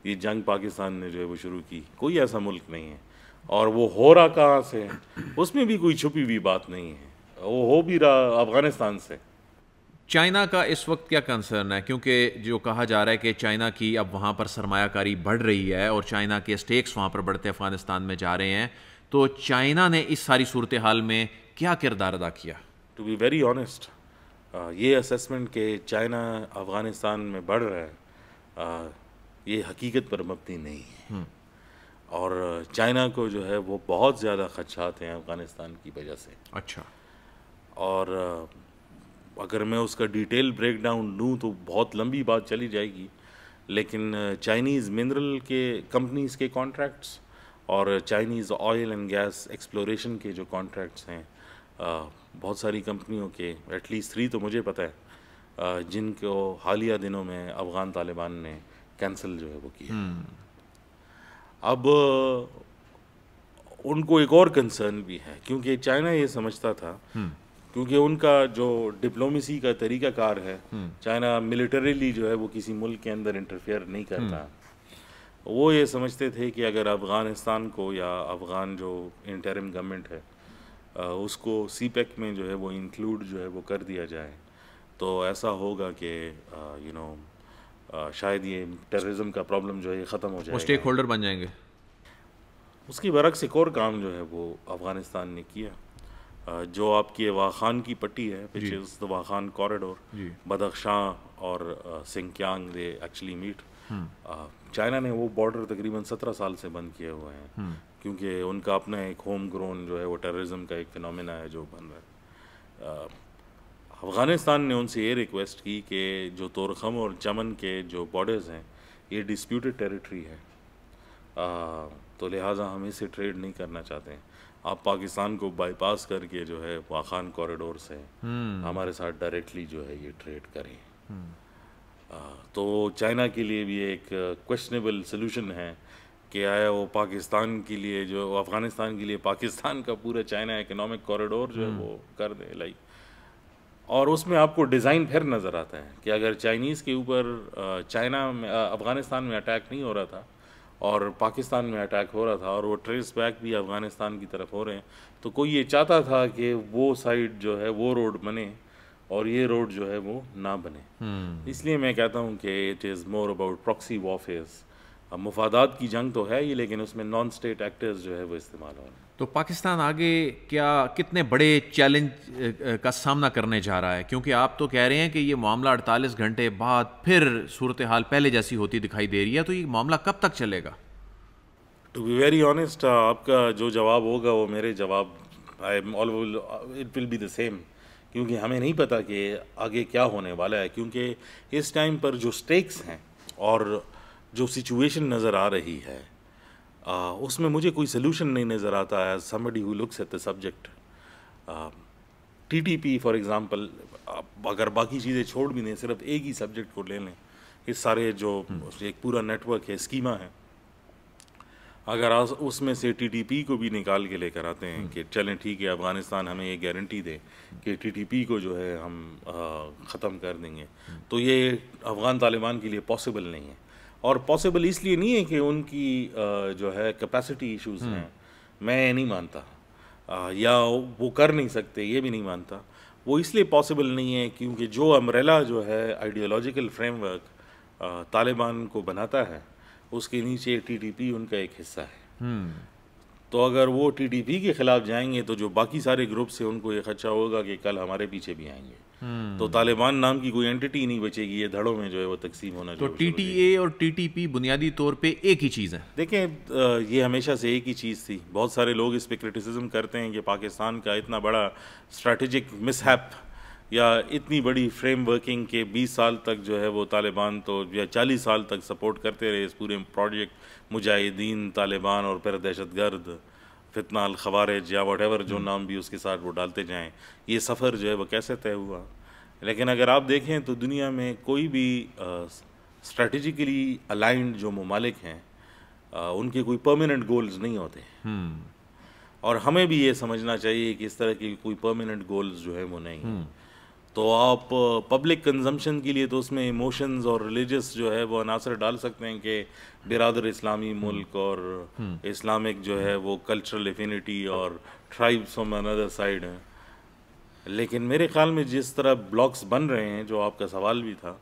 یہ جنگ پاکستان نے جو ہے وہ شروع کی. کوئی ایسا ملک نہیں ہے, اور وہ ہو رہا کہاں سے ہے اس میں بھی کوئی چھپی ہوئی بات نہیں ہے, وہ ہو بھی رہا افغانستان سے. چائنا کا اس وقت کیا کنسرن ہے؟ کیونکہ جو کہا جا رہا ہے کہ چائنا کی اب وہاں پر سرمایہ کاری بڑھ رہی ہے اور چائنا کے اسٹیکس وہاں پر بڑھتے افغانستان میں جا رہے ہیں, تو چائنا نے اس ساری صورتحال میں کیا کردار ادا کیا؟ ٹو بی ویری آنیسٹ, یہ اسیسمنٹ کہ چائنا افغانستان میں بڑھ رہا ہے یہ حقیقت پر مبنی نہیں ہے, اور چائنا کو جو ہے وہ بہت زیادہ خدشات ہیں افغانستان کی وجہ سے. اچھا. اور اگر میں اس کا ڈیٹیل بریک ڈاؤن دوں تو بہت لمبی بات چلی جائے گی, لیکن چائنیز منرل کے کمپنیز کے کانٹریکٹس اور Chinese oil and gas exploration کے جو کانٹریکٹس ہیں, بہت ساری کمپنیوں کے ایٹ لیسٹ 3 تو مجھے پتہ ہے جن کو حالیہ دنوں میں افغان طالبان نے کینسل جو ہے وہ کیا. اب ان کو ایک اور کنسرن بھی ہے, کیونکہ چائنا یہ سمجھتا تھا, کیونکہ ان کا جو ڈپلومیسی کا طریقہ کار ہے, چائنا ملیٹریلی جو ہے وہ کسی ملک کے اندر انٹرفیئر نہیں کرتا. وہ یہ سمجھتے تھے کہ اگر افغانستان کو یا افغان جو انٹرم گورنمنٹ ہے اس کو سی پیک میں جو ہے وہ انکلوڈ جو ہے وہ کر دیا جائے تو ایسا ہوگا کہ شاید یہ ٹیررزم کا پرابلم جو ہے یہ ختم ہو جائے وہ گا, اسٹیک ہولڈر بن جائیں گے. اس کی برعکس ایک اور کام جو ہے وہ افغانستان نے کیا, جو آپ کی واخان کی پٹی ہے, which is the Wakhan corridor, Badakhshan اور سنکیانگ دے ایکچولی میٹ. چائنا نے وہ بارڈر تقریباً 17 سال سے بند کیے ہوئے ہیں, کیونکہ ان کا اپنا ایک ہوم گرون جو ہے وہ ٹیررزم کا ایک فنومینا ہے جو بن رہا ہے. افغانستان نے ان سے یہ ریکویسٹ کی کہ جو تورخم اور چمن کے جو بارڈرز ہیں یہ ڈسپیوٹڈ ٹیریٹری ہے, تو لہٰذا ہم اسے ٹریڈ نہیں کرنا چاہتے ہیں. آپ پاکستان کو بائی پاس کر کے جو ہے واخان کوریڈور سے ہمارے ساتھ ڈائریکٹلی جو ہے یہ ٹریڈ کریں. تو چائنا کے لیے بھی ایک کویشچنیبل سلوشن ہے کہ آیا وہ پاکستان کے لیے جو افغانستان کے لیے پاکستان کا پورا چائنا اکنامک کوریڈور جو ہے وہ کر دے لائک. اور اس میں آپ کو ڈیزائن پھر نظر آتا ہے کہ اگر چائنیز کے اوپر چائنا میں افغانستان میں اٹیک نہیں ہو رہا تھا اور پاکستان میں اٹیک ہو رہا تھا اور وہ ٹریس بیک بھی افغانستان کی طرف ہو رہے ہیں, تو کوئی یہ چاہتا تھا کہ وہ سائڈ جو ہے وہ روڈ بنے اور یہ روڈ جو ہے وہ نہ بنے. اس لیے میں کہتا ہوں کہ it is more about proxy warfares. مفادات کی جنگ تو ہے ہی, لیکن اس میں نان اسٹیٹ ایکٹرز جو ہے وہ استعمال ہو رہے ہیں. تو پاکستان آگے کیا کتنے بڑے چیلنج کا سامنا کرنے جا رہا ہے؟ کیونکہ آپ تو کہہ رہے ہیں کہ یہ معاملہ 48 گھنٹے بعد پھر صورتحال پہلے جیسی ہوتی دکھائی دے رہی ہے, تو یہ معاملہ کب تک چلے گا؟ ٹو بی ویری آنیسٹ, آپ کا جو جواب ہوگا وہ میرے جواب it will be the same, کیونکہ ہمیں نہیں پتہ کہ آگے کیا ہونے والا ہے. کیونکہ اس ٹائم پر جو سٹیکس ہیں اور جو سچویشن نظر آ رہی ہے اس میں مجھے کوئی سلوشن نہیں نظر آتا ہے. somebody who looks at the subject, T T P for example, اگر باقی چیزیں چھوڑ بھی دیں, صرف ایک ہی سبجیکٹ کو لے لیں, اس سارے جو ایک پورا نیٹ ورک ہے, اسکیما ہے, اگر اس میں سے ٹی ٹی پی کو بھی نکال کے لے کر آتے ہیں کہ چلیں ٹھیک ہے افغانستان ہمیں یہ گارنٹی دے کہ ٹی ٹی پی کو جو ہے ہم ختم کر دیں گے, تو یہ افغان طالبان کے لیے پاسبل نہیں ہے. اور پاسبل اس لیے نہیں ہے کہ ان کی جو ہے کیپیسٹی ایشوز ہیں, میں نہیں مانتا, یا وہ کر نہیں سکتے یہ بھی نہیں مانتا. وہ اس لیے پاسبل نہیں ہے کیونکہ جو امبریلا جو ہے آئیڈیالوجیکل فریم ورک طالبان کو بناتا ہے اس کے نیچے ٹی ٹی پی ان کا ایک حصہ ہے. تو اگر وہ ٹی ٹی پی کے خلاف جائیں گے تو جو باقی سارے گروپس ہیں ان کو یہ خدشہ ہوگا کہ کل ہمارے پیچھے بھی آئیں گے, تو طالبان نام کی کوئی اینٹی نہیں بچے گی, یہ دھڑوں میں جو ہے وہ تقسیم ہونا. تو ٹی ٹی اے اور ٹی ٹی پی بنیادی طور پہ ایک ہی چیز ہے. دیکھیں یہ ہمیشہ سے ایک ہی چیز تھی. بہت سارے لوگ اس پہ کرٹیسزم کرتے ہیں کہ پاکستان کا اتنا بڑا اسٹریٹجک مس ہیپ یا اتنی بڑی فریم ورکنگ کے 20 سال تک جو ہے وہ طالبان تو یا 40 سال تک سپورٹ کرتے رہے اس پورے پروجیکٹ, مجاہدین طالبان اور پھر دہشت گرد فتنہ الخوارج یا واٹ ایور جو نام بھی اس کے ساتھ وہ ڈالتے جائیں, یہ سفر جو ہے وہ کیسے طے ہوا. لیکن اگر آپ دیکھیں تو دنیا میں کوئی بھی اسٹریٹجیکلی الائنڈ جو ممالک ہیں ان کے کوئی پرماننٹ گولز نہیں ہوتے, اور ہمیں بھی یہ سمجھنا چاہیے کہ اس طرح کی کوئی پرماننٹ گولز جو ہے وہ نہیں ہیں. تو آپ پبلک کنزمپشن کے لیے تو اس میں ایموشنز اور ریلیجس جو ہے وہ عناصر ڈال سکتے ہیں کہ برادر اسلامی ملک اور اسلامک جو ہے وہ کلچرل افینٹی اور ٹرائبس فرام اندر سائڈ ہیں. لیکن میرے خیال میں جس طرح بلاکس بن رہے ہیں, جو آپ کا سوال بھی تھا,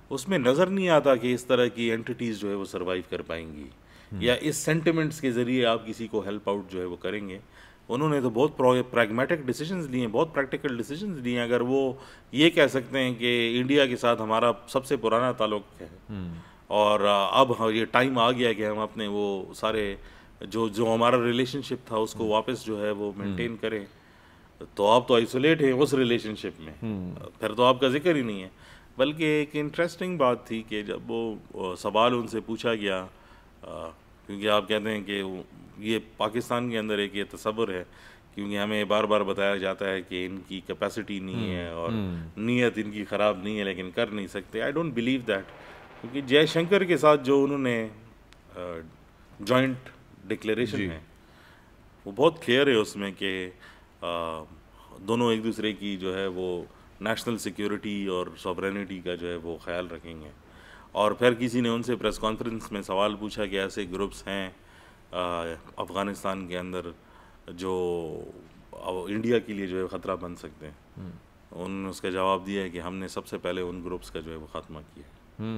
اس میں نظر نہیں آتا کہ اس طرح کی اینٹیز جو ہے وہ سروائیو کر پائیں گی, یا اس سینٹیمنٹس کے ذریعے آپ کسی کو ہیلپ آؤٹ جو ہے وہ کریں گے. انہوں نے تو بہت پریگمیٹک ڈیسیجنز لیے ہیں, بہت پریکٹیکل ڈیسیجنز لیے ہیں. اگر وہ یہ کہہ سکتے ہیں کہ انڈیا کے ساتھ ہمارا سب سے پرانا تعلق ہے اور اب یہ ٹائم آ گیا کہ ہم اپنے وہ سارے جو ہمارا ریلیشن شپ تھا اس کو واپس جو ہے وہ مینٹین کریں, تو آپ تو آئسولیٹ ہیں اس ریلیشن شپ میں, پھر تو آپ کا ذکر ہی نہیں ہے. بلکہ ایک انٹرسٹنگ بات تھی کہ جب وہ سوال ان سے پوچھا گیا, کیونکہ آپ کہتے ہیں کہ یہ پاکستان کے اندر ایک یہ تصور ہے, کیونکہ ہمیں بار بار بتایا جاتا ہے کہ ان کی کیپیسٹی نہیں ہے اور نیت ان کی خراب نہیں ہے لیکن کر نہیں سکتے. آئی ڈونٹ بلیو دیٹ, کیونکہ جے شنکر کے ساتھ جو انہوں نے جوائنٹ ڈکلیریشن ہے وہ بہت کلیئر ہے اس میں کہ دونوں ایک دوسرے کی جو ہے وہ نیشنل سیکیورٹی اور سوورینٹی کا جو ہے وہ خیال رکھیں گے. اور پھر کسی نے ان سے پریس کانفرنس میں سوال پوچھا کہ ایسے گروپس ہیں افغانستان کے اندر جو انڈیا کے لیے جو ہے خطرہ بن سکتے ہیں. انہوں نے اس کا جواب دیا ہے کہ ہم نے سب سے پہلے ان گروپس کا جو ہے وہ خاتمہ کیا ہے,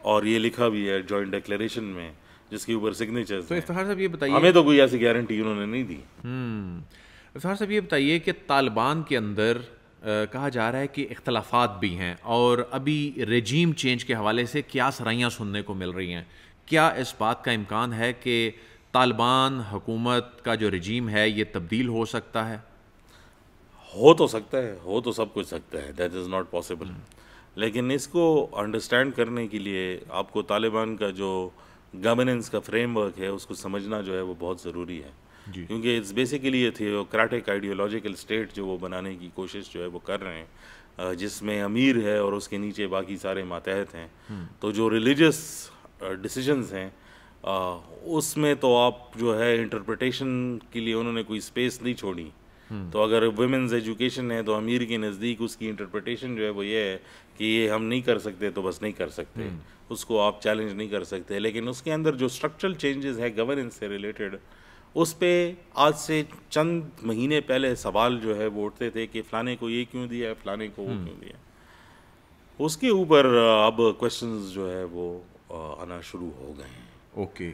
اور یہ لکھا بھی ہے جوائنٹ ڈکلیریشن میں جس کے اوپر سگنیچرز ہیں. افتخار صاحب یہ بتائیے, ہمیں تو کوئی ایسی گارنٹی انہوں نے نہیں دی. افتخار صاحب یہ بتائیے کہ طالبان کے اندر کہا جا رہا ہے کہ اختلافات بھی ہیں اور ابھی رجیم چینج کے حوالے سے کیا سرائیاں سننے کو مل رہی ہیں. کیا اس بات کا امکان ہے کہ طالبان حکومت کا جو رجیم ہے یہ تبدیل ہو سکتا ہے؟ ہو تو سکتا ہے, ہو تو سب کچھ سکتا ہے, دیٹ از ناٹ پاسبل. لیکن اس کو انڈرسٹینڈ کرنے کے لیے آپ کو طالبان کا جو گورننس کا فریم ورک ہے اس کو سمجھنا جو ہے وہ بہت ضروری ہے, کیونکہ اٹس بیسیکلی یہ تھیوکریٹک آئیڈیولوجیکل اسٹیٹ جو وہ بنانے کی کوشش جو ہے وہ کر رہے ہیں, جس میں امیر ہے اور اس کے نیچے باقی سارے ماتحت ہیں. تو جو ریلیجس ڈیسیجنز ہیں اس میں تو آپ جو ہے انٹرپریٹیشن کے لیے انہوں نے کوئی اسپیس نہیں چھوڑی. تو اگر ویمنز ایجوکیشن ہے تو امیر کے نزدیک اس کی انٹرپریٹیشن جو ہے وہ یہ ہے کہ یہ ہم نہیں کر سکتے تو بس نہیں کر سکتے, اس کو آپ چیلنج نہیں کر سکتے. لیکن اس کے اندر جو اسٹرکچرل چینجز ہے گورننس سے ریلیٹڈ, اس پہ آج سے چند مہینے پہلے سوال جو ہے وہ اٹھتے تھے کہ فلانے کو یہ کیوں دیا ہے, فلانے کو وہ کیوں دیا. اس کے اوپر اب کویشچنز جو ہے وہ آنا شروع ہو گئے ہیں. اوکے,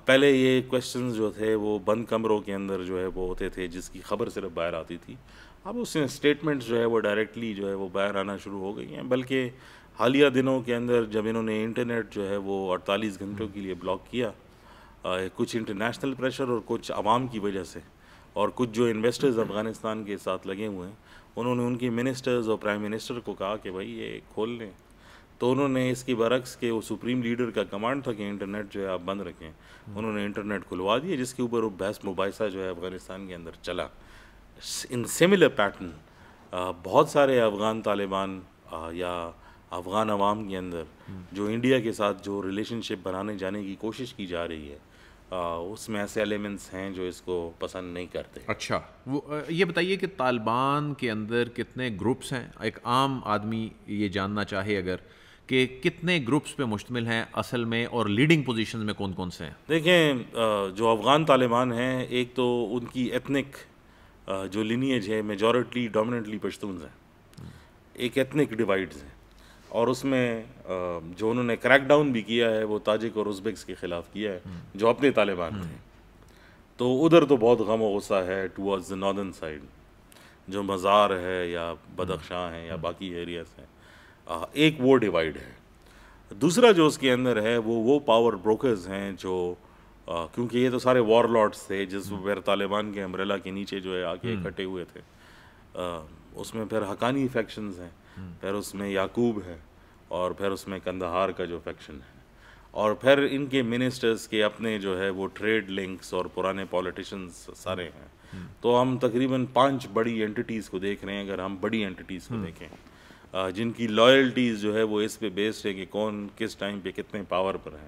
پہلے یہ کویشچنز جو تھے وہ بند کمروں کے اندر جو ہے وہ ہوتے تھے جس کی خبر صرف باہر آتی تھی. اب اس میں اسٹیٹمنٹس جو ہے وہ ڈائریکٹلی جو ہے وہ باہر آنا شروع ہو گئی ہیں. بلکہ حالیہ دنوں کے اندر جب انہوں نے انٹرنیٹ جو ہے وہ 48 گھنٹوں کے لیے بلاک کیا, کچھ انٹرنیشنل پریشر اور کچھ عوام کی وجہ سے, اور کچھ جو انویسٹرز افغانستان کے ساتھ لگے ہوئے ہیں, انہوں نے ان کے منسٹرز اور پرائم منسٹر کو کہا کہ بھائی یہ کھول لیں. تو انہوں نے اس کی برعکس کے وہ سپریم لیڈر کا کمانڈ تھا کہ انٹرنیٹ جو ہے آپ بند رکھیں, انہوں نے انٹرنیٹ کھلوا دیا, جس کے اوپر وہ بحث مباحثہ جو ہے افغانستان کے اندر چلا. ان سملر پیٹرن بہت سارے افغان طالبان یا افغان عوام کے اندر جو انڈیا کے ساتھ جو ریلیشن شپ بنانے جانے کی کوشش کی جا رہی ہے, اس میں ایسے ایلیمنٹس ہیں جو اس کو پسند نہیں کرتے. اچھا, وہ یہ بتائیے کہ طالبان کے اندر کتنے گروپس ہیں؟ ایک عام آدمی یہ جاننا چاہے اگر کہ کتنے گروپس پہ مشتمل ہیں اصل میں, اور لیڈنگ پوزیشنز میں کون کون سے ہیں؟ دیکھیں, جو افغان طالبان ہیں, ایک تو ان کی ایتھنک جو لینیج ہے میجورٹی ڈومیننٹلی پشتونز ہیں, ایک ایتھنک ڈیوائڈز ہیں, اور اس میں جو انہوں نے کریک ڈاؤن بھی کیا ہے وہ تاجک اور ازبیکس کے خلاف کیا ہے جو اپنے طالبان تھے. تو ادھر تو بہت غم و غصہ ہے ٹورڈز دا ناردرن سائڈ, جو مزار ہے یا بدخشاں ہے یا باقی ایریاز ہیں, ایک وہ ڈیوائڈ ہے. دوسرا جو اس کے اندر ہے وہ پاور بروکرز ہیں جو کیونکہ یہ تو سارے وار لارڈس تھے جس پھر طالبان کے امبریلا کے نیچے جو ہے آ کے اکٹھے ہوئے تھے. اس میں پھر حقانی فیکشنز ہیں, پھر اس میں یعقوب ہے, اور پھر اس میں کندہار کا جو فیکشن ہے, اور پھر ان کے منسٹرز کے اپنے جو ہے وہ ٹریڈ لنکس اور پرانے پولیٹیشنز سارے ہیں. تو ہم تقریباً 5 بڑی اینٹیز کو دیکھ رہے ہیں. اگر ہم بڑی اینٹیز کو دیکھیں جن کی لائلٹیز جو ہے وہ اس پہ بیسڈ ہے کہ کون کس ٹائم پہ کتنے پاور پر ہیں.